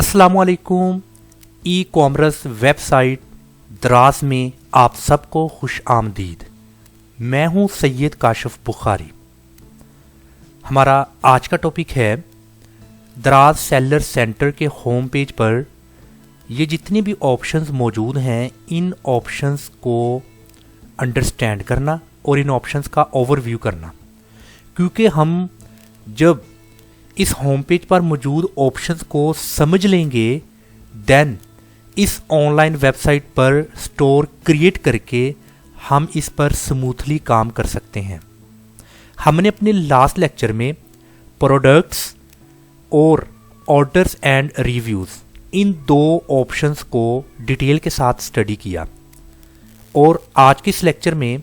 अस्सलामुअलैकुम। E commerce website दराज में आप सबको खुश आमदीद। मैं हूं सैयद काशिफ बुखारी। हमारा आज का टॉपिक है दराज सेलर सेंटर के होम पेज पर ये जितने भी ऑप्शंस मौजूद हैं, इन ऑप्शंस को अंडरस्टैंड करना और इन ऑप्शंस का ओवरव्यू करना। क्योंकि हम जब इस होम पेज पर मौजूद ऑप्शंस को समझ लेंगे, देन इस ऑनलाइन वेबसाइट पर स्टोर क्रिएट करके हम इस पर स्मूथली काम कर सकते हैं। हमने अपने लास्ट लेक्चर में प्रोडक्ट्स और ऑर्डर्स एंड रिव्यूज़, इन दो ऑप्शंस को डिटेल के साथ स्टडी किया और आज के इस लेक्चर में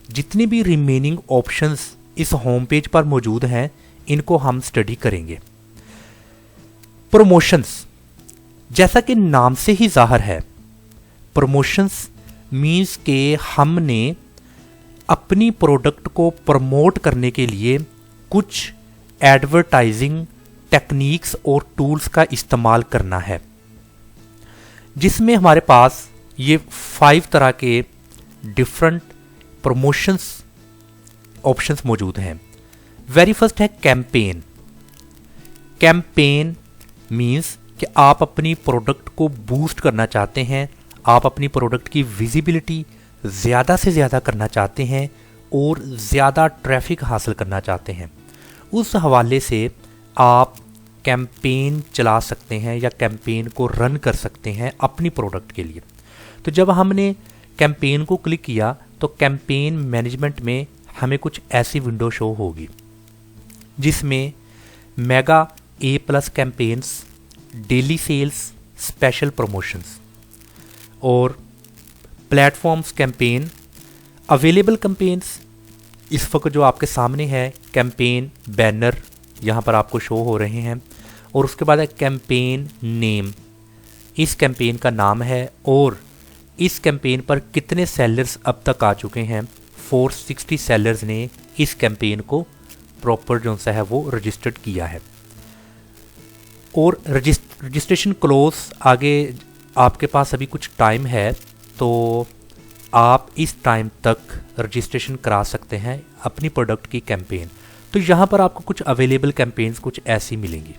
जितने भी रिमेनिंग ऑप्शंस इस होम पेज पर मौजूद हैं, इनको हम स्टडी करेंगे। प्रमोशंस, जैसा कि नाम से ही जाहिर है, प्रमोशंस मीन्स के हमने अपनी प्रोडक्ट को प्रमोट करने के लिए कुछ एडवर्टाइजिंग टेक्निक्स और टूल्स का इस्तेमाल करना है, जिसमें हमारे पास ये 5 तरह के डिफरेंट प्रमोशंस ऑप्शंस मौजूद हैं। वेरी फर्स्ट है कैंपेन। कैंपेन मीन्स कि आप अपनी प्रोडक्ट को बूस्ट करना चाहते हैं, आप अपनी प्रोडक्ट की विजिबिलिटी ज़्यादा से ज़्यादा करना चाहते हैं और ज़्यादा ट्रैफिक हासिल करना चाहते हैं। उस हवाले से आप कैंपेन चला सकते हैं या कैंपेन को रन कर सकते हैं अपनी प्रोडक्ट के लिए। तो जब हमने कैंपेन को क्लिक किया तो कैंपेन मैनेजमेंट में हमें कुछ ऐसी विंडो शो होगी जिसमें mega A+ campaigns, daily sales, special promotions और प्लेटफॉर्म्स कैंपेन, अवेलेबल कैंपेन्स, इस वक्त जो आपके सामने है कैंपेन बैनर यहाँ पर आपको शो हो रहे हैं, और उसके बाद है कैंपेन नेम। इस कैंपेन का नाम है और इस कैंपेन पर कितने सेलर्स अब तक आ चुके हैं। 460 सेलर्स ने इस कैंपेन को प्रॉपर जो सा है वो रजिस्टर्ड किया है। और रजिस्ट्रेशन क्लोज, आगे आपके पास अभी कुछ टाइम है तो आप इस टाइम तक रजिस्ट्रेशन करा सकते हैं अपनी प्रोडक्ट की कैंपेन। तो यहाँ पर आपको कुछ अवेलेबल कैंपेन्स कुछ ऐसी मिलेंगी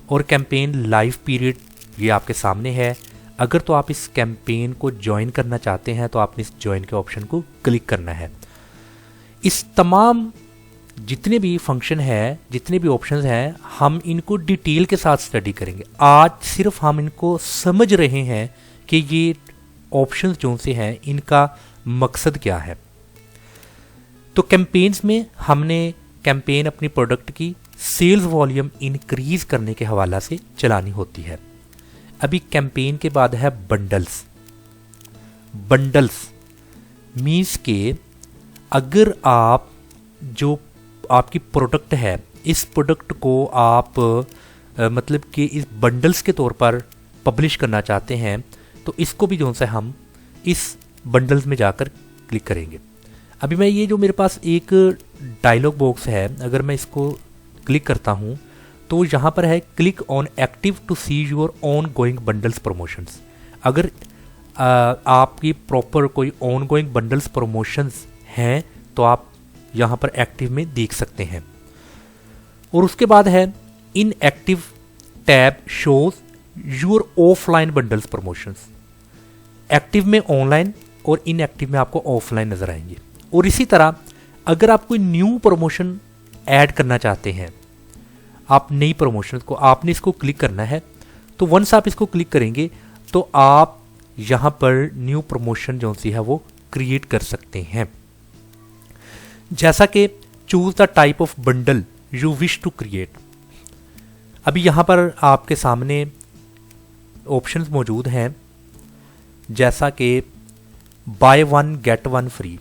और कैंपेन लाइव पीरियड ये आपके सामने है। अगर तो आप इस कैंपेन को ज्वाइन करना चाहते हैं तो आपने इस ज्वाइन के ऑप्शन को क्लिक करना है। इस तमाम जितने भी फंक्शन है, जितने भी ऑप्शंस हैं, हम इनको डिटेल के साथ स्टडी करेंगे। आज सिर्फ हम इनको समझ रहे हैं कि ये ऑप्शंस जो से हैं इनका मकसद क्या है। तो कैंपेन्स में हमने कैंपेन अपनी प्रोडक्ट की सेल्स वॉल्यूम इंक्रीज करने के हवाला से चलानी होती है। अभी कैंपेन के बाद है बंडल्स। बंडल्स मीन्स के अगर आप जो आपकी प्रोडक्ट है, इस प्रोडक्ट को आप मतलब कि इस बंडल्स के तौर पर पब्लिश करना चाहते हैं तो इसको भी जो सा हम इस बंडल्स में जाकर क्लिक करेंगे। अभी मैं ये जो मेरे पास एक डायलॉग बॉक्स है, अगर मैं इसको क्लिक करता हूँ तो यहाँ पर है click on active to see your ongoing bundles promotions. अगर आपकी प्रॉपर कोई ऑन गोइंग बंडल्स प्रमोशंस हैं तो आप यहाँ पर एक्टिव में देख सकते हैं। और उसके बाद है इन active tab shows your offline bundles promotions. Active में ऑनलाइन और इन एक्टिव में आपको ऑफलाइन नजर आएंगे। और इसी तरह अगर आप कोई न्यू प्रमोशन ऐड करना चाहते हैं, आप नई प्रमोशन को, आपने इसको क्लिक करना है। तो वंस आप इसको क्लिक करेंगे तो आप यहाँ पर न्यू प्रमोशन जो सी है वो क्रिएट कर सकते हैं। जैसा कि choose the type of bundle you wish to create. अभी यहाँ पर आपके सामने ऑप्शंस मौजूद हैं, जैसा कि बाय 1 गेट 1 फ्री।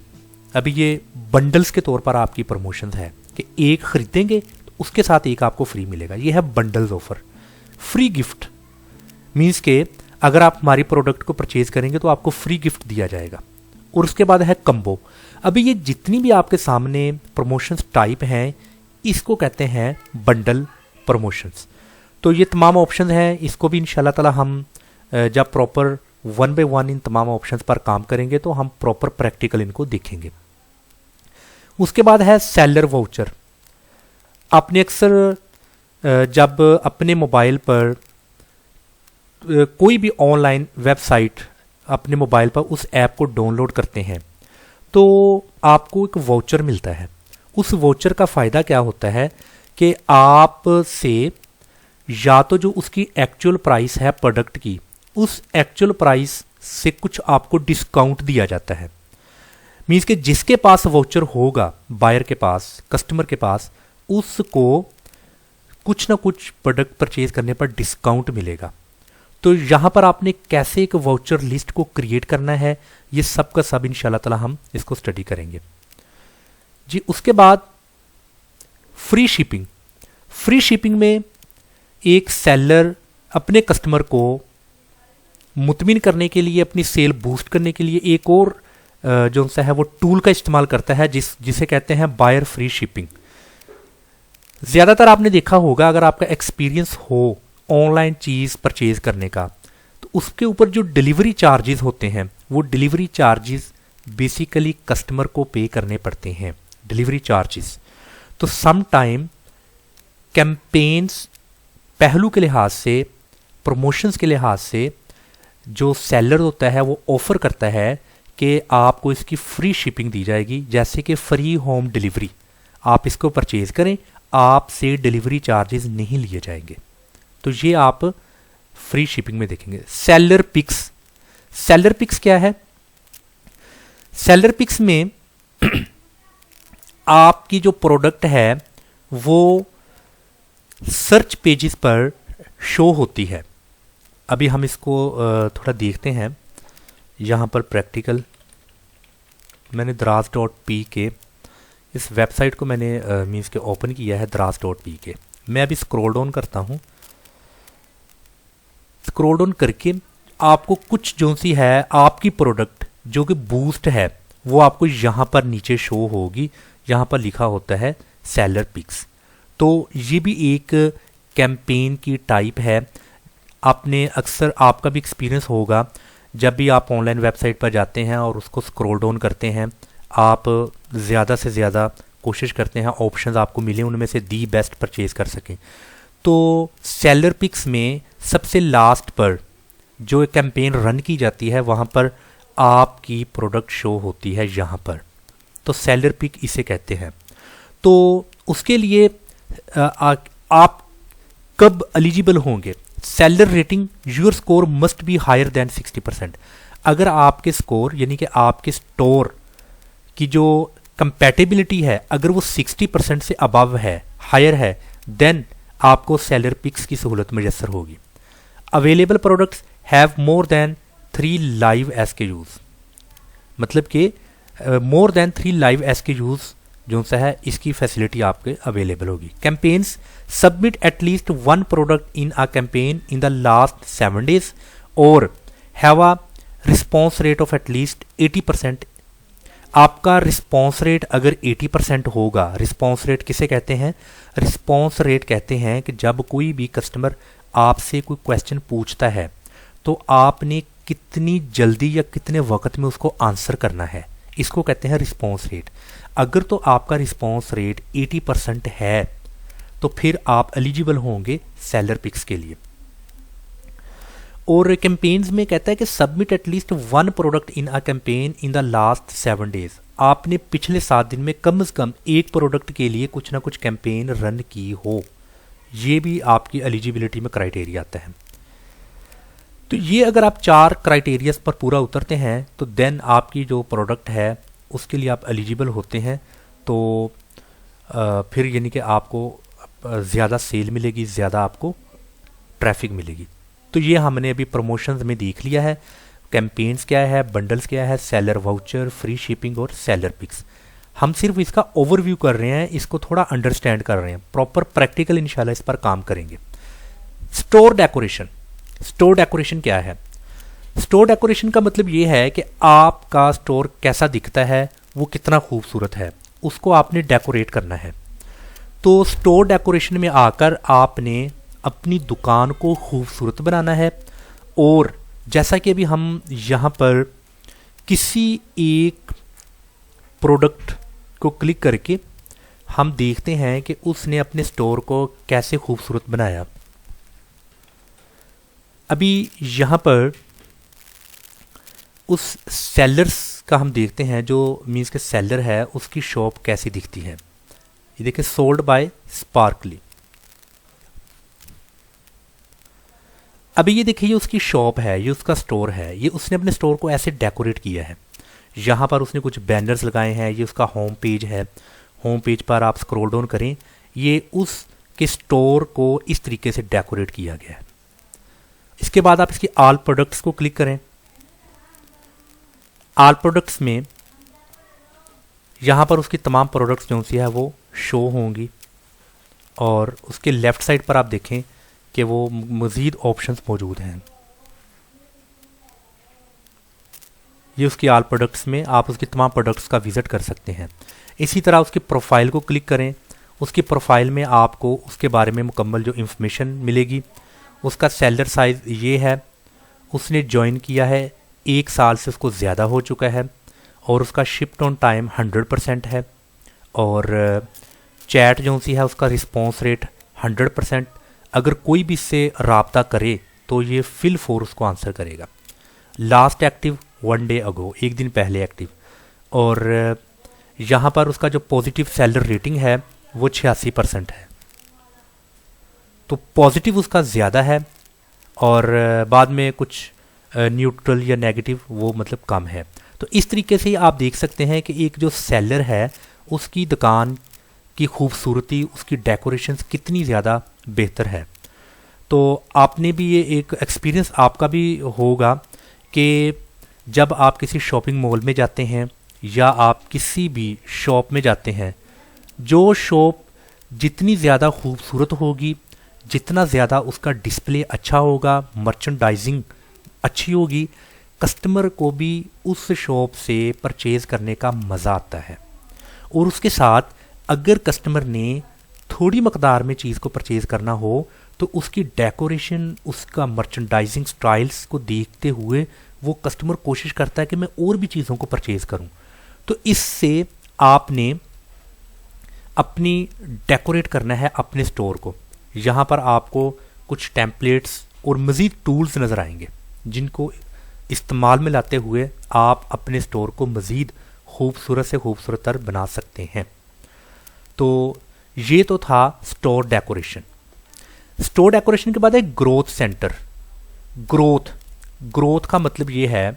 अभी ये बंडल्स के तौर पर आपकी प्रमोशंस है कि एक खरीदेंगे तो उसके साथ एक आपको फ्री मिलेगा। ये है bundles offer. Free gift means के अगर आप हमारी प्रोडक्ट को परचेज करेंगे तो आपको फ्री गिफ्ट दिया जाएगा। और उसके बाद है कम्बो। अभी ये जितनी भी आपके सामने प्रमोशंस टाइप हैं इसको कहते हैं बंडल प्रमोशंस। तो ये तमाम ऑप्शन हैं, इसको भी इंशाल्लाह ताला हम जब प्रॉपर 1 बाय 1 इन तमाम ऑप्शंस पर काम करेंगे तो हम प्रॉपर प्रैक्टिकल इनको देखेंगे। उसके बाद है सेलर वाउचर। आपने अक्सर जब अपने मोबाइल पर कोई भी ऑनलाइन वेबसाइट अपने मोबाइल पर उस ऐप को डाउनलोड करते हैं तो आपको एक वाउचर मिलता है। उस वाउचर का फ़ायदा क्या होता है कि आप से या तो जो उसकी एक्चुअल प्राइस है प्रोडक्ट की, उस एक्चुअल प्राइस से कुछ आपको डिस्काउंट दिया जाता है। मीन्स कि जिसके पास वाउचर होगा, बायर के पास, कस्टमर के पास, उसको कुछ ना कुछ प्रोडक्ट परचेज करने पर डिस्काउंट मिलेगा। तो यहाँ पर आपने कैसे एक वाउचर लिस्ट को क्रिएट करना है, ये सब का सब इंशाल्लाह ताला हम इसको स्टडी करेंगे जी। उसके बाद फ्री शिपिंग। फ्री शिपिंग में एक सेलर अपने कस्टमर को मुतमिन करने के लिए, अपनी सेल बूस्ट करने के लिए एक और जो सा है वो टूल का इस्तेमाल करता है जिसे कहते हैं बायर फ्री शिपिंग। ज़्यादातर आपने देखा होगा, अगर आपका एक्सपीरियंस हो ऑनलाइन चीज़ परचेज करने का, तो उसके ऊपर जो डिलीवरी चार्जेस होते हैं वो डिलीवरी चार्जेस बेसिकली कस्टमर को पे करने पड़ते हैं, डिलीवरी चार्जेस। तो सम टाइम कैंपेन्स पहलू के लिहाज से, प्रमोशंस के लिहाज से जो सेलर होता है वो ऑफ़र करता है कि आपको इसकी फ्री शिपिंग दी जाएगी, जैसे कि फ्री होम डिलीवरी। आप इसको परचेज करें, आपसे डिलीवरी चार्जेस नहीं लिए जाएंगे। तो ये आप फ्री शिपिंग में देखेंगे। Seller pics. सेलर पिक्स क्या है? सेलर पिक्स में आपकी जो प्रोडक्ट है वो सर्च पेजेस पर शो होती है। अभी हम इसको थोड़ा देखते हैं। यहाँ पर प्रैक्टिकल मैंने draz.pk इस वेबसाइट को मैंने मीन्स के ओपन किया है, draz.pk। मैं अभी स्क्रॉल डाउन करता हूँ। स्क्रॉल डाउन करके आपको कुछ जो सी है आपकी प्रोडक्ट जो कि बूस्ट है वो आपको यहाँ पर नीचे शो होगी। यहाँ पर लिखा होता है सेलर पिक्स। तो ये भी एक कैंपेन की टाइप है। आपने अक्सर, आपका भी एक्सपीरियंस होगा, जब भी आप ऑनलाइन वेबसाइट पर जाते हैं और उसको स्क्रॉल डाउन करते हैं, आप ज़्यादा से ज़्यादा कोशिश करते हैं ऑप्शंस आपको मिले उनमें से दी बेस्ट परचेज कर सकें। तो सेलर पिक्स में सबसे लास्ट पर जो कैंपेन रन की जाती है वहाँ पर आपकी प्रोडक्ट शो होती है यहाँ पर। तो सेलर पिक इसे कहते हैं। तो उसके लिए आप कब एलिजिबल होंगे? Seller rating, your score must be higher than 60%। अगर आपके स्कोर यानी कि आपके स्टोर की जो कंपैटिबिलिटी है अगर वो 60% से अबव है, हायर है, देन आपको सेलर पिक्स की सहूलत मैसर होगी। Available products have more than 3 live SKUs, मतलब कि मोर देन 3 लाइव SKUs जो सा है इसकी फैसिलिटी आपके अवेलेबल होगी। Campaigns submit at least 1 product in a campaign in the last 7 days और have a response rate of at least 80%। आपका रिस्पॉन्स रेट अगर 80% होगा, रिस्पॉन्स रेट किसे कहते हैं? रिस्पॉन्स रेट कहते हैं कि जब कोई भी कस्टमर आपसे कोई क्वेश्चन पूछता है तो आपने कितनी जल्दी या कितने वक्त में उसको आंसर करना है, इसको कहते हैं रिस्पॉन्स रेट। अगर तो आपका रिस्पॉन्स रेट 80% है तो फिर आप एलिजिबल होंगे सेलर पिक्स के लिए। और कैंपेन्स में कहता है कि submit at least 1 product in a campaign in the last 7 days। आपने पिछले 7 दिन में कम से कम एक प्रोडक्ट के लिए कुछ ना कुछ कैंपेन रन की हो, ये भी आपकी एलिजिबिलिटी में क्राइटेरिया आता है। तो ये अगर आप 4 क्राइटेरियाज पर पूरा उतरते हैं तो देन आपकी जो प्रोडक्ट है उसके लिए आप एलिजिबल होते हैं। तो फिर यानी कि आपको ज़्यादा सेल मिलेगी, ज़्यादा आपको ट्रैफिक मिलेगी। तो ये हमने अभी प्रमोशंस में देख लिया है, कैंपेन्स क्या है, बंडल्स क्या है, सेलर वाउचर, फ्री शिपिंग और सेलर पिक्स। हम सिर्फ इसका ओवरव्यू कर रहे हैं, इसको थोड़ा अंडरस्टैंड कर रहे हैं। प्रॉपर प्रैक्टिकल इंशाल्लाह इस पर काम करेंगे। Store decoration. स्टोर डेकोरेशन क्या है? स्टोर डेकोरेशन का मतलब ये है कि आपका स्टोर कैसा दिखता है, वो कितना खूबसूरत है, उसको आपने डेकोरेट करना है। तो स्टोर डेकोरेशन में आकर आपने अपनी दुकान को खूबसूरत बनाना है। और जैसा कि अभी हम यहाँ पर किसी एक प्रोडक्ट को क्लिक करके हम देखते हैं कि उसने अपने स्टोर को कैसे खूबसूरत बनाया। अभी यहाँ पर उस सेलर्स का हम देखते हैं, जो मीन्स के सेलर है उसकी शॉप कैसी दिखती है। ये देखिए, सोल्ड बाय स्पार्कली। अभी ये देखिए, ये उसकी शॉप है, ये उसका स्टोर है, ये उसने अपने स्टोर को ऐसे डेकोरेट किया है। यहाँ पर उसने कुछ बैनर्स लगाए हैं, ये उसका होम पेज है। होम पेज पर आप स्क्रॉल डाउन करें, ये उसके स्टोर को इस तरीके से डेकोरेट किया गया है। इसके बाद आप इसकी ऑल प्रोडक्ट्स को क्लिक करें। ऑल प्रोडक्ट्स में यहाँ पर उसकी तमाम प्रोडक्ट्स जो सी है वो शो होंगी, और उसके लेफ़्ट साइड पर आप देखें कि वो मज़ीद ऑप्शंस मौजूद हैं। ये उसकी ऑल प्रोडक्ट्स में आप उसकी तमाम प्रोडक्ट्स का विज़िट कर सकते हैं। इसी तरह उसकी प्रोफाइल को क्लिक करें। उसकी प्रोफाइल में आपको उसके बारे में मुकम्मल जो इंफॉर्मेशन मिलेगी। उसका सेलर साइज़ ये है, उसने ज्वाइन किया है 1 साल से उसको ज़्यादा हो चुका है, और उसका शिफ्ट ऑन टाइम 100% है, और चैट जो सी है उसका रिस्पॉन्स रेट 100%। अगर कोई भी इससे रब्ता करे तो ये फिल फोर उसको आंसर करेगा। लास्ट एक्टिव 1 डे अगो, 1 दिन पहले एक्टिव। और यहाँ पर उसका जो पॉजिटिव सेलर रेटिंग है वो 86% है। तो पॉजिटिव उसका ज़्यादा है, और बाद में कुछ न्यूट्रल या नेगेटिव वो मतलब कम है। तो इस तरीके से आप देख सकते हैं कि एक जो सेलर है उसकी दुकान की खूबसूरती, उसकी डेकोरेशंस कितनी ज़्यादा बेहतर है। तो आपने भी ये एक एक्सपीरियंस आपका भी होगा कि जब आप किसी शॉपिंग मॉल में जाते हैं या आप किसी भी शॉप में जाते हैं, जो शॉप जितनी ज़्यादा खूबसूरत होगी, जितना ज़्यादा उसका डिस्प्ले अच्छा होगा, मर्चेंडाइजिंग अच्छी होगी, कस्टमर को भी उस शॉप से परचेज़ करने का मज़ा आता है। और उसके साथ अगर कस्टमर ने थोड़ी मकदार में चीज़ को परचेज़ करना हो तो उसकी डेकोरेशन, उसका मर्चेंडाइजिंग स्टाइल्स को देखते हुए वो कस्टमर कोशिश करता है कि मैं और भी चीज़ों को परचेज़ करूं। तो इससे आपने अपनी डेकोरेट करना है अपने स्टोर को। यहाँ पर आपको कुछ टेम्पलेट्स और मज़ीद टूल्स नज़र आएंगे जिनको इस्तेमाल में लाते हुए आप अपने स्टोर को मज़ीद खूबसूरत से खूबसूरत तर बना सकते हैं। तो ये तो था स्टोर डेकोरेशन। स्टोर डेकोरेशन के बाद है ग्रोथ सेंटर। ग्रोथ का मतलब ये है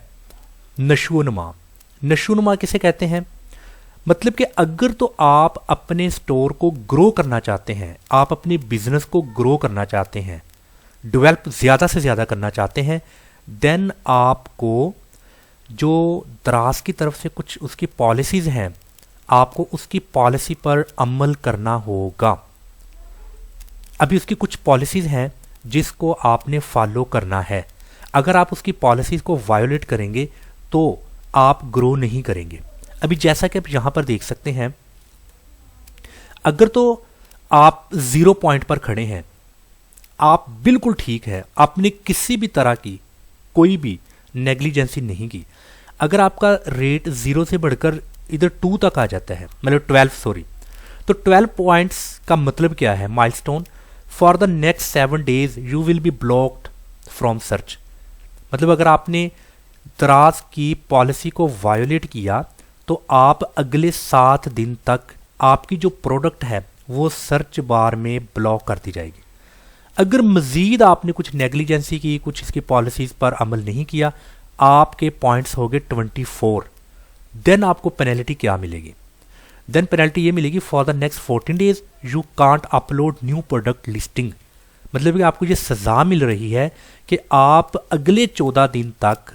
नशोनुमा। नशोनुमा किसे कहते हैं? मतलब कि अगर तो आप अपने स्टोर को ग्रो करना चाहते हैं, आप अपने बिजनेस को ग्रो करना चाहते हैं, डेवलप ज़्यादा से ज़्यादा करना चाहते हैं, देन आपको जो दराज की तरफ से कुछ उसकी पॉलिसीज़ हैं, आपको उसकी पॉलिसी पर अमल करना होगा। अभी उसकी कुछ पॉलिसीज़ हैं जिसको आपने फॉलो करना है। अगर आप उसकी पॉलिसीज़ को वायोलेट करेंगे तो आप ग्रो नहीं करेंगे। अभी जैसा कि आप यहाँ पर देख सकते हैं, अगर तो आप 0 पॉइंट पर खड़े हैं, आप बिल्कुल ठीक है, आपने किसी भी तरह की कोई भी नेग्लिजेंसी नहीं की। अगर आपका रेट 0 से बढ़कर इधर 2 तक आ जाता है, मतलब 12 सॉरी, तो 12 पॉइंट्स का मतलब क्या है? Milestone for the next 7 days you will be blocked from search. मतलब अगर आपने दराज की पॉलिसी को वायोलेट किया तो आप अगले 7 दिन तक आपकी जो प्रोडक्ट है वो सर्च बार में ब्लॉक कर दी जाएगी। अगर मज़ीद आपने कुछ नेग्लिजेंसी की, कुछ इसकी पॉलिसीज़ पर अमल नहीं किया, आपके पॉइंट्स हो गए 24। देन आपको पेनल्टी क्या मिलेगी? देन पेनल्टी ये मिलेगी, for the next 14 days you can't upload new product listing. मतलब कि आपको ये सज़ा मिल रही है कि आप अगले 14 दिन तक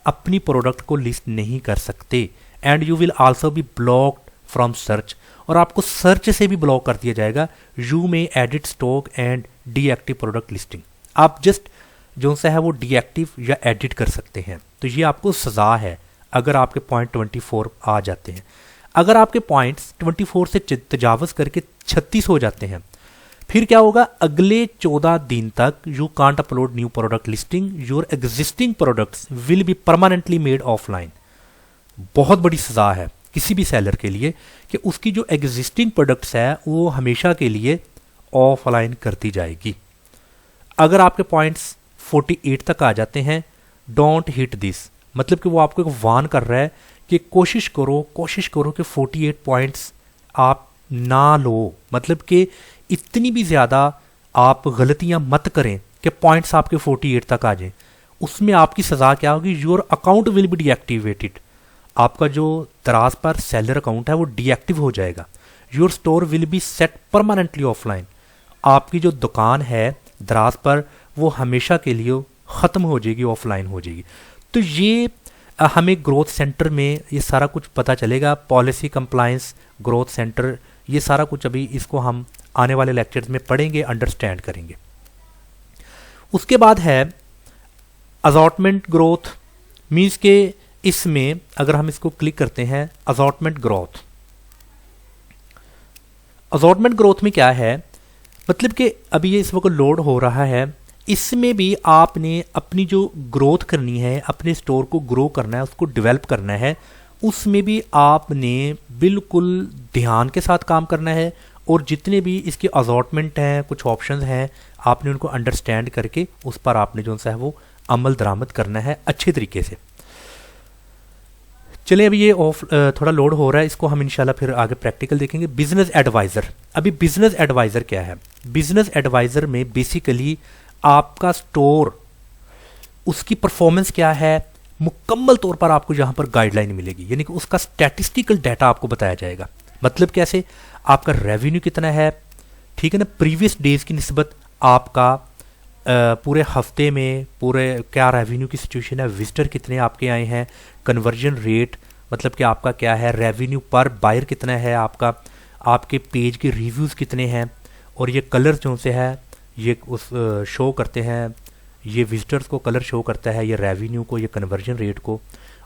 अपनी प्रोडक्ट को लिस्ट नहीं कर सकते। And you will also be blocked from search, और आपको सर्च से भी ब्लॉक कर दिया जाएगा। यू में edit stock and deactive product listing. आप जस्ट जो सा है वो डीएक्टिव या एडिट कर सकते हैं। तो ये आपको सज़ा है अगर आपके पॉइंट 24 आ जाते हैं। अगर आपके पॉइंट्स 24 से तजावज़ करके 36 हो जाते हैं फिर क्या होगा, अगले 14 दिन तक you can't upload new product listing, your existing products will be permanently made offline. बहुत बड़ी सजा है किसी भी सेलर के लिए कि उसकी जो एग्जिस्टिंग प्रोडक्ट्स है वो हमेशा के लिए ऑफलाइन करती जाएगी। अगर आपके पॉइंट्स 48 तक आ जाते हैं, डोंट हिट दिस, मतलब कि वो आपको एक वार्न कर रहा है कि कोशिश करो कि 48 पॉइंट्स आप ना लो, मतलब कि इतनी भी ज़्यादा आप गलतियां मत करें कि पॉइंट्स आपके 48 तक आ जाएं। उसमें आपकी सज़ा क्या होगी, your account will be deactivated, आपका जो दराज पर सेलर अकाउंट है वो डीएक्टिव हो जाएगा। Your store will be set permanently offline, आपकी जो दुकान है दराज पर वो हमेशा के लिए ख़त्म हो जाएगी, ऑफलाइन हो जाएगी। तो ये हमें ग्रोथ सेंटर में ये सारा कुछ पता चलेगा, पॉलिसी कंप्लायंस, ग्रोथ सेंटर, ये सारा कुछ अभी इसको हम आने वाले लेक्चर्स में पढ़ेंगे, अंडरस्टैंड करेंगे। उसके बाद है असॉर्टमेंट ग्रोथ, मीन्स के इसमें अगर हम इसको क्लिक करते हैं असॉर्टमेंट ग्रोथ, असॉर्टमेंट ग्रोथ में क्या है, मतलब कि अभी ये इस वक्त लोड हो रहा है, इसमें भी आपने अपनी जो ग्रोथ करनी है, अपने स्टोर को ग्रो करना है, उसको डेवलप करना है, उसमें भी आपने बिल्कुल ध्यान के साथ काम करना है और जितने भी इसके असॉर्टमेंट हैं, कुछ ऑप्शंस हैं, आपने उनको अंडरस्टैंड करके उस पर आपने जो सा है वो अमल दरामद करना है अच्छे तरीके से। चलिए अभी ये थोड़ा लोड हो रहा है, इसको हम इंशाल्लाह फिर आगे प्रैक्टिकल देखेंगे। बिजनेस एडवाइज़र, अभी बिजनेस एडवाइज़र क्या है, बिजनेस एडवाइज़र में बेसिकली आपका स्टोर, उसकी परफॉर्मेंस क्या है, मुकम्मल तौर पर आपको यहाँ पर गाइडलाइन मिलेगी, यानी कि उसका स्टैटिस्टिकल डाटा आपको बताया जाएगा। मतलब कैसे, आपका रेवेन्यू कितना है, ठीक है ना, प्रीवियस डेज की निस्बत आपका पूरे हफ्ते में पूरे क्या रेवेन्यू की सिचुएशन है, विजिटर कितने आपके आए हैं, कन्वर्जन रेट मतलब कि आपका क्या है, रेवेन्यू पर बायर कितना है आपका, आपके पेज के रिव्यूज़ कितने हैं, और ये कलर जो से है ये उस शो करते हैं, ये विजिटर्स को कलर शो करता है, ये रेवेन्यू को, ये कन्वर्जन रेट को।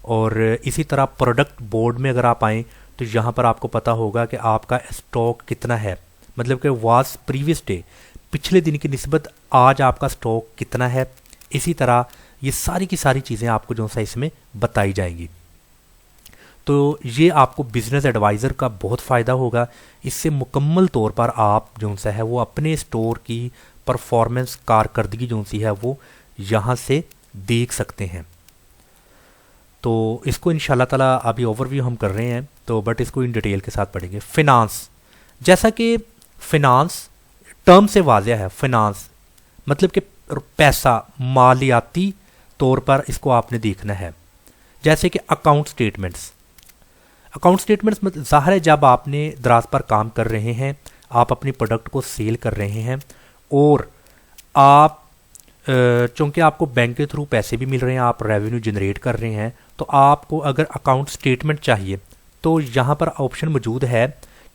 और इसी तरह प्रोडक्ट बोर्ड में अगर आप आएँ तो यहाँ पर आपको पता होगा कि आपका स्टॉक कितना है, मतलब कि वाज प्रीवियस डे, पिछले दिन की निस्बत आज आपका स्टॉक कितना है। इसी तरह ये सारी की सारी चीज़ें आपको जो सा इसमें बताई जाएंगी। तो ये आपको बिजनेस एडवाइज़र का बहुत फ़ायदा होगा, इससे मुकम्मल तौर पर आप जो सा है वो अपने स्टोर की परफॉर्मेंस, कारकर्दगी जो सी है वो यहाँ से देख सकते हैं। तो इसको इंशाल्लाह ताला अभी ओवरव्यू हम कर रहे हैं, तो बट इसको इन डिटेल के साथ पढ़ेंगे। फिनांस, जैसा कि फिनांस टर्म से वाज़ेह है, फिनांस मतलब कि पैसा, मालियाती तौर पर इसको आपने देखना है। जैसे कि अकाउंट स्टेटमेंट्स, अकाउंट स्टेटमेंट्स मतलब ज़ाहिर है जब आपने दराज पर काम कर रहे हैं, आप अपनी प्रोडक्ट को सेल कर रहे हैं और आप चूँकि आपको बैंक के थ्रू पैसे भी मिल रहे हैं, आप रेवेन्यू जनरेट कर रहे हैं, तो आपको अगर अकाउंट स्टेटमेंट चाहिए तो यहाँ पर ऑप्शन मौजूद है।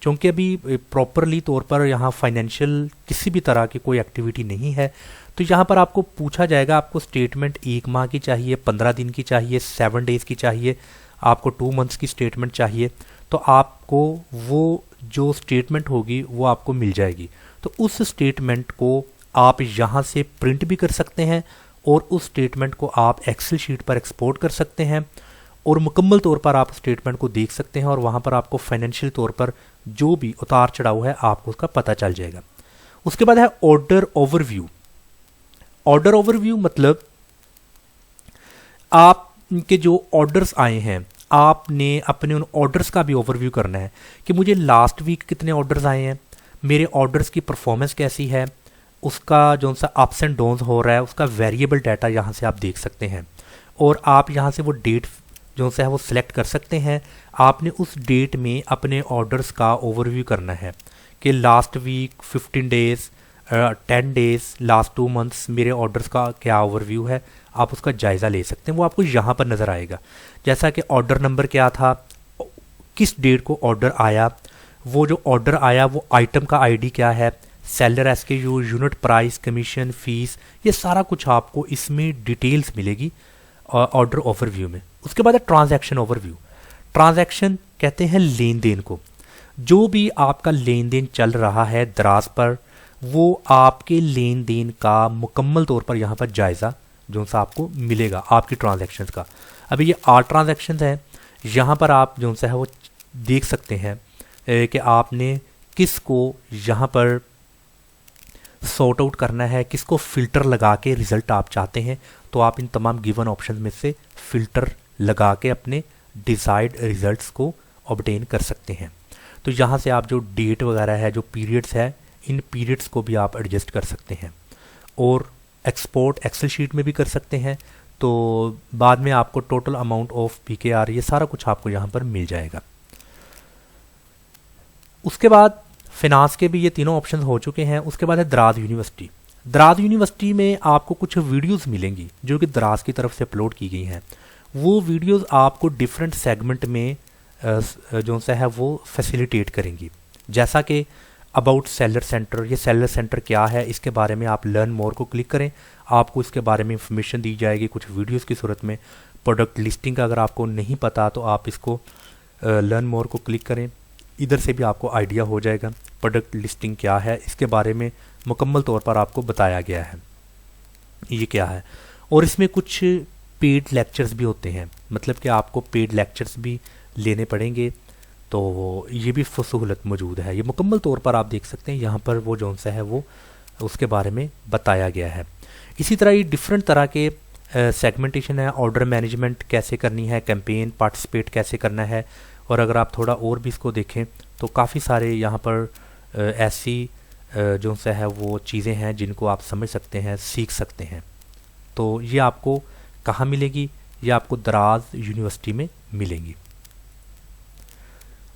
चूँकि अभी प्रॉपरली तौर पर यहाँ फाइनेंशियल किसी भी तरह की कोई एक्टिविटी नहीं है, तो यहाँ पर आपको पूछा जाएगा आपको स्टेटमेंट 1 माह की चाहिए, 15 दिन की चाहिए, 7 डेज़ की चाहिए, आपको 2 मंथ्स की स्टेटमेंट चाहिए, तो आपको वो जो स्टेटमेंट होगी वो आपको मिल जाएगी। तो उस स्टेटमेंट को आप यहाँ से प्रिंट भी कर सकते हैं और उस स्टेटमेंट को आप एक्सेल शीट पर एक्सपोर्ट कर सकते हैं और मुकम्मल तौर पर आप स्टेटमेंट को देख सकते हैं और वहाँ पर आपको फाइनेंशियल तौर पर जो भी उतार चढ़ाव है आपको उसका पता चल जाएगा। उसके बाद है ऑर्डर ओवरव्यू। ऑर्डर ओवरव्यू मतलब आपके जो ऑर्डर्स आए हैं, आपने अपने उन ऑर्डर्स का भी ओवरव्यू करना है कि मुझे लास्ट वीक कितने ऑर्डर्स आए हैं, मेरे ऑर्डर्स की परफॉर्मेंस कैसी है, उसका जो सा अप्स एंड डाउन्स हो रहा है, उसका वेरिएबल डाटा यहाँ से आप देख सकते हैं और आप यहाँ से वो डेट जो सा है वो सिलेक्ट कर सकते हैं। आपने उस डेट में अपने ऑर्डर्स का ओवरव्यू करना है कि last week, 15 days, 10 days, last 2 months मेरे ऑर्डर्स का क्या ओवरव्यू है, आप उसका जायज़ा ले सकते हैं। वो आपको यहाँ पर नज़र आएगा, जैसा कि ऑर्डर नंबर क्या था, किस डेट को ऑर्डर आया, वो जो ऑर्डर आया वो आइटम का आईडी क्या है, seller SKU, unit price, commission, fees, ये सारा कुछ आपको इसमें डिटेल्स मिलेगी ऑर्डर ओवरव्यू में। उसके बाद है ट्रांजैक्शन ओवरव्यू। ट्रांजैक्शन कहते हैं लेन देन को, जो भी आपका लेन देन चल रहा है दराज पर वो आपके लेन देन का मुकम्मल तौर पर यहाँ पर जायज़ा जो सा आपको मिलेगा आपकी ट्रांजैक्शंस का। अभी ये 8 ट्रांजैक्शंस हैं, यहाँ पर आप जो सा है वो देख सकते हैं कि आपने किसको यहाँ पर सॉर्ट आउट करना है, किसको फ़िल्टर लगा के रिज़ल्ट आप चाहते हैं, तो आप इन तमाम गिवन ऑप्शन में से फ़िल्टर लगा के अपने डिज़ायर्ड रिज़ल्ट्स को ऑब्टेन कर सकते हैं। तो यहाँ से आप जो डेट वगैरह है, जो पीरियड्स है, इन पीरियड्स को भी आप एडजस्ट कर सकते हैं और एक्सपोर्ट एक्सेल शीट में भी कर सकते हैं। तो बाद में आपको टोटल अमाउंट ऑफ PKR ये सारा कुछ आपको यहाँ पर मिल जाएगा। उसके बाद फिनांस के भी ये तीनों ऑप्शन हो चुके हैं। उसके बाद है दराज यूनिवर्सिटी। दराज यूनिवर्सिटी में आपको कुछ वीडियोस मिलेंगी जो कि दराज की तरफ से अपलोड की गई हैं। वो वीडियोस आपको डिफरेंट सेगमेंट में जो सा है वो फैसिलिटेट करेंगी, जैसा कि अबाउट सेलर सेंटर। ये सेलर सेंटर क्या है, इसके बारे में आप लर्न मोर को क्लिक करें, आपको इसके बारे में इंफॉर्मेशन दी जाएगी कुछ वीडियोस की सूरत में। प्रोडक्ट लिस्टिंग का अगर आपको नहीं पता तो आप इसको लर्न मोर को क्लिक करें, इधर से भी आपको आइडिया हो जाएगा प्रोडक्ट लिस्टिंग क्या है, इसके बारे में मुकम्मल तौर पर आपको बताया गया है ये क्या है। और इसमें कुछ पेड लेक्चर्स भी होते हैं, मतलब कि आपको पेड लेक्चर्स भी लेने पड़ेंगे, तो ये भी सहूलत मौजूद है। ये मुकम्मल तौर पर आप देख सकते हैं, यहाँ पर वो जौन सा है वो उसके बारे में बताया गया है। इसी तरह ये डिफरेंट तरह के सेगमेंटेशन है, ऑर्डर मैनेजमेंट कैसे करनी है, कैंपेन पार्टिसिपेट कैसे करना है। और अगर आप थोड़ा और भी इसको देखें तो काफ़ी सारे यहाँ पर ऐसी जो सा है वो चीज़ें हैं जिनको आप समझ सकते हैं, सीख सकते हैं। तो ये आपको कहाँ मिलेगी, ये आपको दराज यूनिवर्सिटी में मिलेंगी।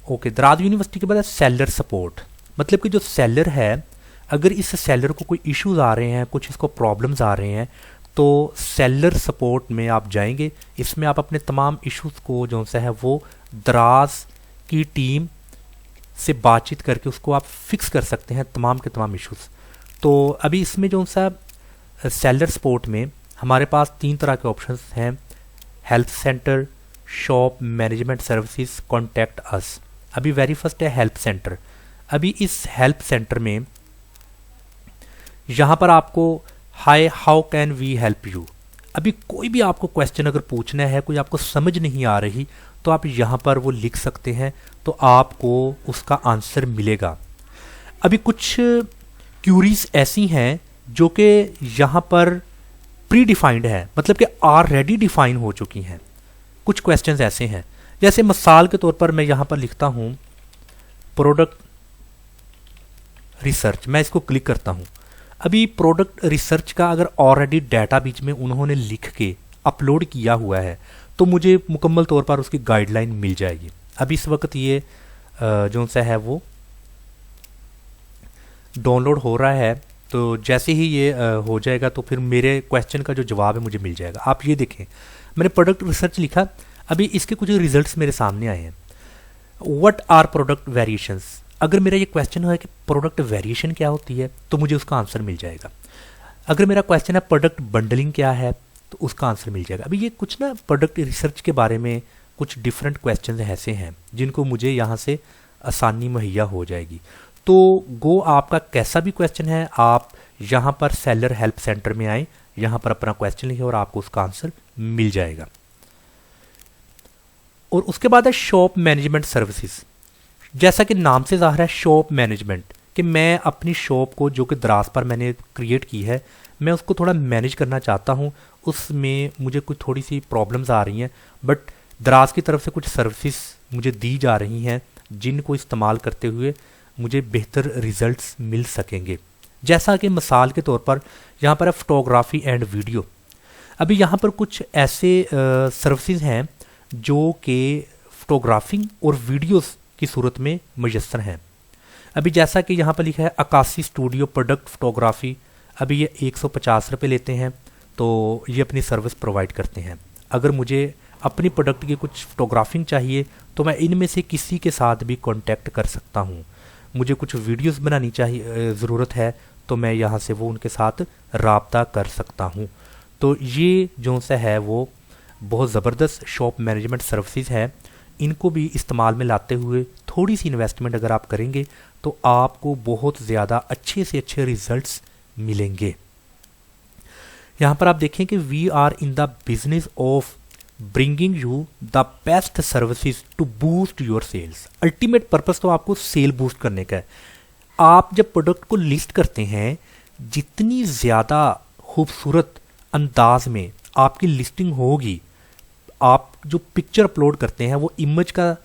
ओके, दराज यूनिवर्सिटी के बाद है सेलर सपोर्ट। मतलब कि जो सेलर है, अगर इस सेलर को कोई इश्यूज आ रहे हैं, कुछ इसको प्रॉब्लम्स आ रहे हैं, तो सेलर सपोर्ट में आप जाएंगे। इसमें आप अपने तमाम इश्यूज को जो सा है वो दराज की टीम से बातचीत करके उसको आप फिक्स कर सकते हैं, तमाम के तमाम इश्यूज। तो अभी इसमें जो सा सेलर सपोर्ट में हमारे पास 3 तरह के ऑप्शंस हैं, help centre, shop management services, contact us. अभी वेरी फर्स्ट है हेल्प सेंटर। अभी इस हेल्प सेंटर में यहाँ पर आपको hi how can we help you, अभी कोई भी आपको क्वेश्चन अगर पूछना है, कोई आपको समझ नहीं आ रही, तो आप यहाँ पर वो लिख सकते हैं, तो आपको उसका आंसर मिलेगा। अभी कुछ क्यूरीज ऐसी हैं जो कि यहाँ पर प्री डिफाइंड है, मतलब कि ऑलरेडी डिफाइन हो चुकी हैं। कुछ क्वेश्चंस ऐसे हैं, जैसे मिसाल के तौर पर मैं यहाँ पर लिखता हूँ प्रोडक्ट रिसर्च, मैं इसको क्लिक करता हूँ। अभी प्रोडक्ट रिसर्च का अगर ऑलरेडी डाटा बीच में उन्होंने लिख के अपलोड किया हुआ है तो मुझे मुकम्मल तौर पर उसकी गाइडलाइन मिल जाएगी। अभी इस वक्त ये जो सा है वो डाउनलोड हो रहा है, तो जैसे ही ये हो जाएगा तो फिर मेरे क्वेश्चन का जो जवाब है मुझे मिल जाएगा। आप ये देखें, मैंने प्रोडक्ट रिसर्च लिखा, अभी इसके कुछ रिजल्ट्स मेरे सामने आए हैं। व्हाट आर प्रोडक्ट वेरिएशंस, अगर मेरा ये क्वेश्चन है कि प्रोडक्ट वेरिएशन क्या होती है तो मुझे उसका आंसर मिल जाएगा। अगर मेरा क्वेश्चन है प्रोडक्ट बंडलिंग क्या है तो उसका आंसर मिल जाएगा। अभी ये कुछ ना प्रोडक्ट रिसर्च के बारे में कुछ डिफरेंट क्वेश्चन ऐसे हैं जिनको मुझे यहाँ से आसानी मुहैया हो जाएगी। तो गो आपका कैसा भी क्वेश्चन है, आप यहाँ पर सेलर हेल्प सेंटर में आए, यहाँ पर अपना क्वेश्चन लिखें और आपको उसका आंसर मिल जाएगा। और उसके बाद है शॉप मैनेजमेंट सर्विसेज। जैसा कि नाम से ज़ाहिर है शॉप मैनेजमेंट, कि मैं अपनी शॉप को जो कि दराज पर मैंने क्रिएट की है, मैं उसको थोड़ा मैनेज करना चाहता हूँ। उसमें मुझे कुछ थोड़ी सी प्रॉब्लम्स आ रही हैं, बट दराज की तरफ से कुछ सर्विसेज मुझे दी जा रही हैं जिनको इस्तेमाल करते हुए मुझे बेहतर रिजल्ट्स मिल सकेंगे। जैसा कि मिसाल के तौर पर यहाँ पर है फोटोग्राफी एंड वीडियो। अभी यहाँ पर कुछ ऐसे सर्विसेज हैं जो कि फोटोग्राफिंग और वीडियोस की सूरत में मुयस्सर हैं। अभी जैसा कि यहाँ पर लिखा है अकासी स्टूडियो प्रोडक्ट फोटोग्राफी, अभी ये 150 रुपये लेते हैं, तो ये अपनी सर्विस प्रोवाइड करते हैं। अगर मुझे अपनी प्रोडक्ट की कुछ फोटोग्राफिंग चाहिए तो मैं इनमें से किसी के साथ भी कांटेक्ट कर सकता हूँ। मुझे कुछ वीडियोस बनानी चाहिए ज़रूरत है तो मैं यहाँ से वो उनके साथ राब्ता कर सकता हूँ। तो ये जो सा है वो बहुत ज़बरदस्त शॉप मैनेजमेंट सर्विसेज है, इनको भी इस्तेमाल में लाते हुए थोड़ी सी इन्वेस्टमेंट अगर आप करेंगे तो आपको बहुत ज़्यादा अच्छे से अच्छे रिजल्ट्स मिलेंगे। यहाँ पर आप देखें कि we are in the business of bringing you the best services to boost your sales. Ultimate purpose तो आपको सेल बूस्ट करने का है। आप जब प्रोडक्ट को लिस्ट करते हैं, जितनी ज़्यादा खूबसूरत अंदाज में आपकी लिस्टिंग होगी, आप जो पिक्चर अपलोड करते हैं वो इमेज का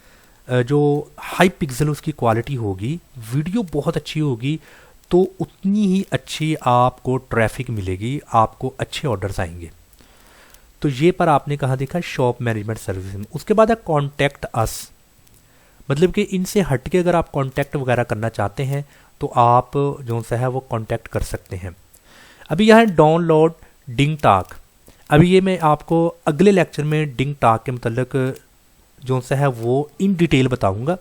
जो हाई पिक्सल उसकी क्वालिटी होगी, वीडियो बहुत अच्छी होगी, तो उतनी ही अच्छी आपको ट्रैफिक मिलेगी, आपको अच्छे ऑर्डर्स आएंगे। तो ये पर आपने कहाँ देखा, शॉप मैनेजमेंट सर्विस में। उसके बाद है कॉन्टैक्ट अस, मतलब कि इनसे हट के अगर आप कॉन्टैक्ट वगैरह करना चाहते हैं तो आप जो सा है वो कॉन्टैक्ट कर सकते हैं। अभी यहाँ डाउनलोड डिंग टाक। अभी ये मैं आपको अगले लेक्चर में डिंग टाक के मतलब जो सा है वो इन डिटेल बताऊंगा।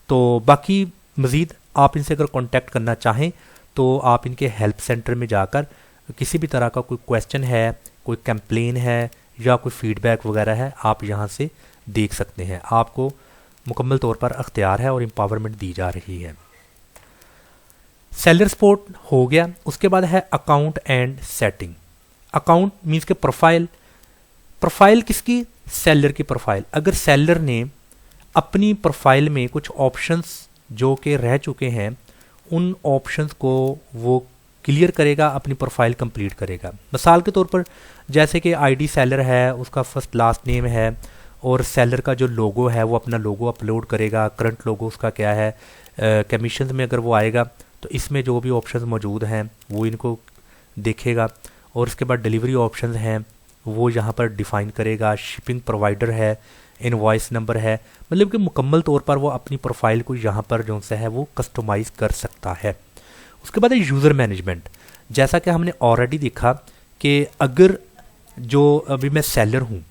तो बाकी मज़ीद आप इनसे अगर कांटेक्ट करना चाहें तो आप इनके हेल्प सेंटर में जाकर किसी भी तरह का कोई क्वेश्चन है, कोई कंप्लेन है या कोई फीडबैक वगैरह है, आप यहाँ से देख सकते हैं। आपको मुकम्मल तौर पर अख्तियार है और एम्पावरमेंट दी जा रही है। सेलर सपोर्ट हो गया। उसके बाद है account and setting. Account means के प्रोफाइल। प्रोफाइल किसकी? सेलर की प्रोफाइल। अगर सेलर ने अपनी प्रोफाइल में कुछ ऑप्शंस जो कि रह चुके हैं, उन ऑप्शंस को वो क्लियर करेगा, अपनी प्रोफाइल कंप्लीट करेगा। मिसाल के तौर पर जैसे कि आईडी सेलर है, उसका फर्स्ट लास्ट नेम है और सेलर का जो लोगो है वो अपना लोगो अपलोड करेगा। करंट लोगो उसका क्या है, कमीशन में अगर वो आएगा तो इसमें जो भी ऑप्शंस मौजूद हैं वो इनको देखेगा। और उसके बाद डिलीवरी ऑप्शंस हैं वो यहाँ पर डिफ़ाइन करेगा। शिपिंग प्रोवाइडर है, इनवॉइस नंबर है, मतलब कि मुकम्मल तौर पर वो अपनी प्रोफाइल को यहाँ पर जो सा है वो कस्टमाइज़ कर सकता है। उसके बाद है यूज़र मैनेजमेंट। जैसा कि हमने ऑलरेडी देखा कि अगर जो अभी मैं सेलर हूँ,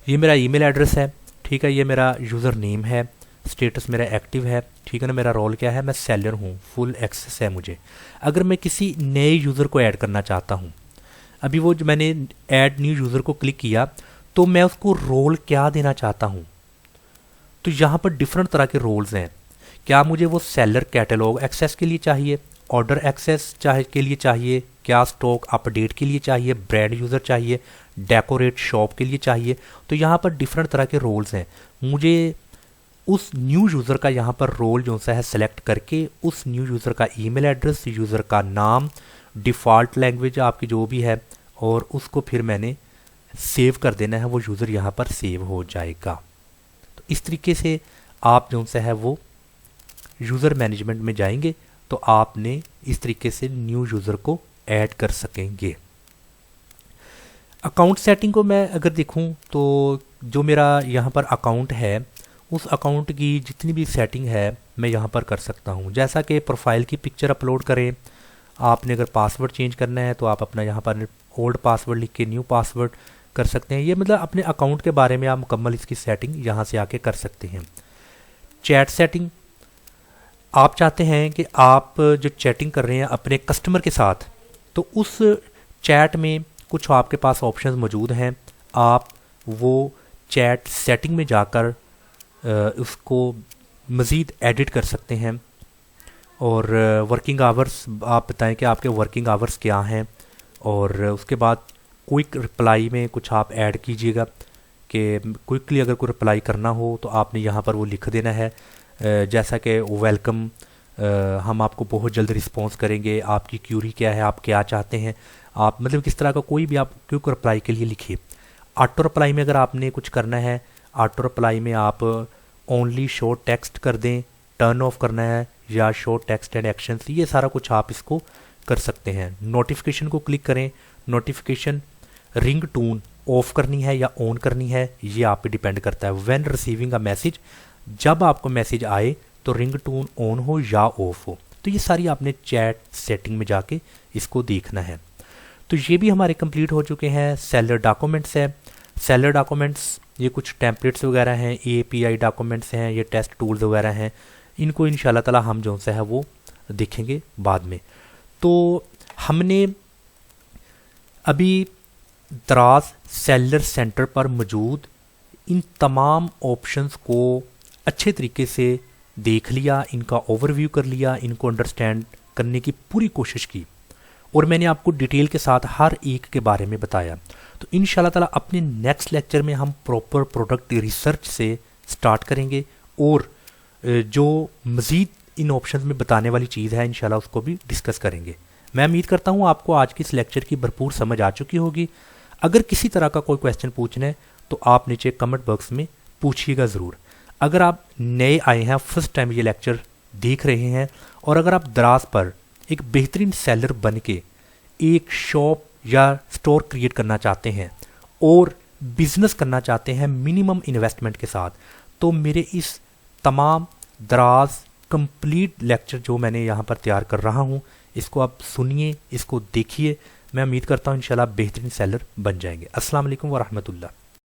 ये मेरा ईमेल एड्रेस है, ठीक है, ये मेरा यूज़र नेम है, स्टेटस मेरा एक्टिव है, ठीक है ना, मेरा रोल क्या है, मैं सेलर हूँ, फुल एक्सेस है मुझे। अगर मैं किसी नए यूज़र को ऐड करना चाहता हूँ, अभी वो जो मैंने ऐड न्यू यूज़र को क्लिक किया तो मैं उसको रोल क्या देना चाहता हूँ, तो यहाँ पर डिफरेंट तरह के रोल्स हैं। क्या मुझे वो सेलर कैटलॉग एक्सेस के लिए चाहिए, ऑर्डर एक्सेस के लिए चाहिए, क्या स्टॉक अपडेट के लिए चाहिए, ब्रांड यूज़र चाहिए, डेकोरेट शॉप के लिए चाहिए। तो यहाँ पर डिफरेंट तरह के रोल्स हैं। मुझे उस न्यू यूज़र का यहाँ पर रोल जो सा है सेलेक्ट करके उस न्यू यूज़र का ईमेल एड्रेस, यूज़र का नाम, डिफ़ॉल्ट लैंग्वेज आपकी जो भी है, और उसको फिर मैंने सेव कर देना है। वो यूज़र यहाँ पर सेव हो जाएगा। तो इस तरीके से आप जो सा है वो यूज़र मैनेजमेंट में जाएंगे तो आपने इस तरीके से न्यू यूज़र को ऐड कर सकेंगे। अकाउंट सेटिंग को मैं अगर देखूं तो जो मेरा यहाँ पर अकाउंट है उस अकाउंट की जितनी भी सेटिंग है मैं यहाँ पर कर सकता हूँ। जैसा कि प्रोफाइल की पिक्चर अपलोड करें, आपने अगर पासवर्ड चेंज करना है तो आप अपना यहाँ पर ओल्ड पासवर्ड लिख के न्यू पासवर्ड कर सकते हैं। ये मतलब अपने अकाउंट के बारे में आप मुकम्मल इसकी सेटिंग यहाँ से आके कर सकते हैं। चैट सेटिंग, आप चाहते हैं कि आप जो चैटिंग कर रहे हैं अपने कस्टमर के साथ, तो उस चैट में कुछ आपके पास ऑप्शंस मौजूद हैं। आप वो चैट सेटिंग में जाकर उसको मज़ीद एडिट कर सकते हैं। और वर्किंग आवर्स आप बताएं कि आपके वर्किंग आवर्स क्या हैं, और उसके बाद क्विक रिप्लाई में कुछ आप ऐड कीजिएगा कि क्विकली अगर कोई रिप्लाई करना हो तो आपने यहाँ पर वो लिख देना है, जैसा कि वेलकम, हम आपको बहुत जल्द रिस्पॉन्स करेंगे, आपकी क्यूरी क्या है, आप क्या चाहते हैं, आप मतलब किस तरह का कोई भी आप क्विक रिप्लाई के लिए लिखिए। ऑटो रिप्लाई में अगर आपने कुछ करना है, ऑटो रिप्लाई में आप ओनली शो टेक्स्ट कर दें, टर्न ऑफ करना है, या शो टेक्स्ट एंड एक्शंस, ये सारा कुछ आप इसको कर सकते हैं। नोटिफिकेशन को क्लिक करें, नोटिफिकेशन रिंग टून ऑफ करनी है या ऑन करनी है, ये आप पे डिपेंड करता है। व्हेन रिसीविंग अ मैसेज, जब आपको मैसेज आए तो रिंग टून ऑन हो या ऑफ हो। तो ये सारी आपने चैट सेटिंग में जाके इसको देखना है। तो ये भी हमारे कंप्लीट हो चुके हैं। सेलर डॉक्यूमेंट्स है, सेलर डॉक्यूमेंट्स ये कुछ टेम्पलेट्स वगैरह हैं, API डॉक्यूमेंट्स हैं, ये टेस्ट टूल्स वगैरह हैं, इनको इंशाल्लाह ताला हम जो सा है वो देखेंगे बाद में। तो हमने अभी दराज सेलर सेंटर पर मौजूद इन तमाम ऑप्शंस को अच्छे तरीके से देख लिया, इनका ओवरव्यू कर लिया, इनको अंडरस्टैंड करने की पूरी कोशिश की और मैंने आपको डिटेल के साथ हर एक के बारे में बताया। तो इंशाल्लाह ताला अपने नेक्स्ट लेक्चर में हम प्रॉपर प्रोडक्ट रिसर्च से स्टार्ट करेंगे और जो मज़ीद इन ऑप्शंस में बताने वाली चीज़ है इंशाल्लाह उसको भी डिस्कस करेंगे। मैं उम्मीद करता हूँ आपको आज की इस लेक्चर की भरपूर समझ आ चुकी होगी। अगर किसी तरह का कोई क्वेश्चन पूछना है तो आप नीचे कमेंट बॉक्स में पूछिएगा ज़रूर। अगर आप नए आए हैं, फर्स्ट टाइम ये लेक्चर देख रहे हैं और अगर आप दराज पर एक बेहतरीन सेलर बन के एक शॉप या स्टोर क्रिएट करना चाहते हैं और बिजनेस करना चाहते हैं मिनिमम इन्वेस्टमेंट के साथ, तो मेरे इस तमाम दराज कंप्लीट लेक्चर जो मैंने यहाँ पर तैयार कर रहा हूँ, इसको आप सुनिए, इसको देखिए। मैं उम्मीद करता हूँ इंशाल्लाह बेहतरीन सेलर बन जाएंगे। अस्सलाम वालेकुम व रहमतुल्लाह।